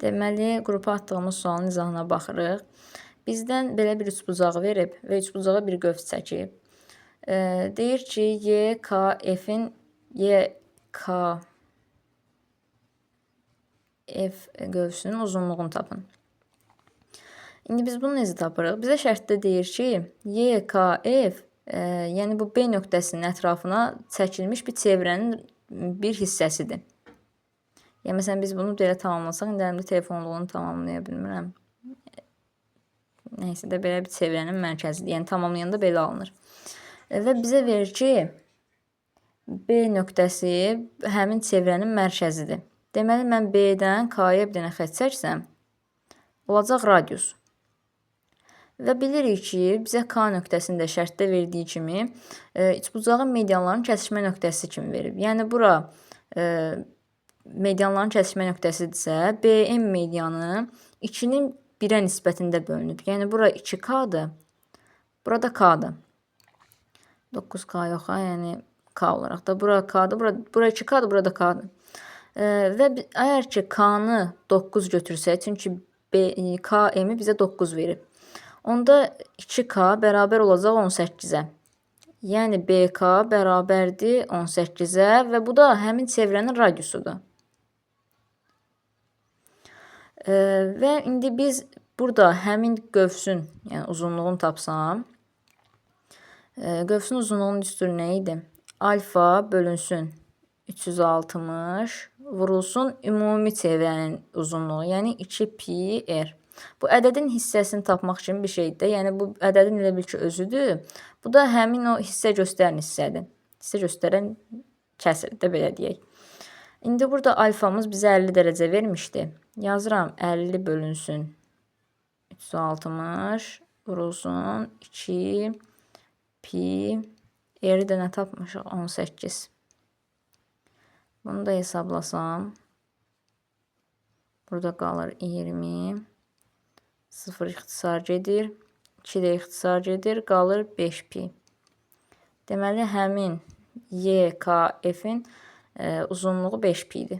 Deməli, qrupa atdığımız sualın izahına baxırıq. Bizdən belə bir üçbucağı verib və üçbucağa bir qövs çəkib. Deyir ki, YKF-in YKF qövsünün uzunluğunu tapın. İndi biz bunu necə tapırıq? Bizə şərtdə deyir ki, YKF, yəni bu B nöqtəsinin ətrafına çəkilmiş bir çevrənin bir hissəsidir. Yəni, məsələn, biz bunu belə tamamlasaq, indi əlimdə telefonluğunu tamamlaya bilmirəm. Nəysə də belə bir çevrənin mərkəzidir. Yəni, tamamlayanda belə alınır. Və bizə verir ki, B nöqtəsi həmin çevrənin mərkəzidir. Deməli, mən B-dən K-ya bir dənə xətt çəksəm, olacaq radius. Və bilirik ki, bizə K nöqtəsində şərtdə verdiyi kimi üçbucağın medianların kəsişmə nöqtəsi kimi verib. Yəni, bura medianların kəsişmə nöqtəsidirsə, BM medianı 2-nin 1-ə nisbətində bölünüb. Yəni, bura 2K-dır, burada K-dır. 9K yox, yəni K olaraq da. Bura K-dır, bura 2K-dır, burada K-dır. Və əgər ki, K-nı 9 götürsək, çünki KM-i bizə 9 verib. Onda 2K bərabər olacaq 18-ə. Yəni, BK bərabərdir 18-ə və bu da həmin çevrənin radiusudur. Və indi biz burada həmin qövsün, yəni uzunluğunu tapsam, qövsün uzunluğunun düsturu nə idi? Alfa bölünsün 360 vurulsun ümumi çevrənin uzunluğu, yəni 2πr. Bu ədədin hissəsini tapmaq kimi bir şeydir. Yəni, bu ədədin elə bil ki, özüdür. Bu da həmin o hissə göstərən hissədir. Hissə göstərən kəsirdir, belə deyək. İndi burada alfamız bizə 50 dərəcə vermişdi. Yazıram 50 bölünsün 360 vurulsun 2 pi r-i də nə tapmışıq? 18. Bunu da hesablasam, burada qalır 20. 0 ixtisar gedir. 2 də ixtisar gedir. Qalır 5 pi. Deməli, həmin YKF-in uzunluğu 5 pi-dir.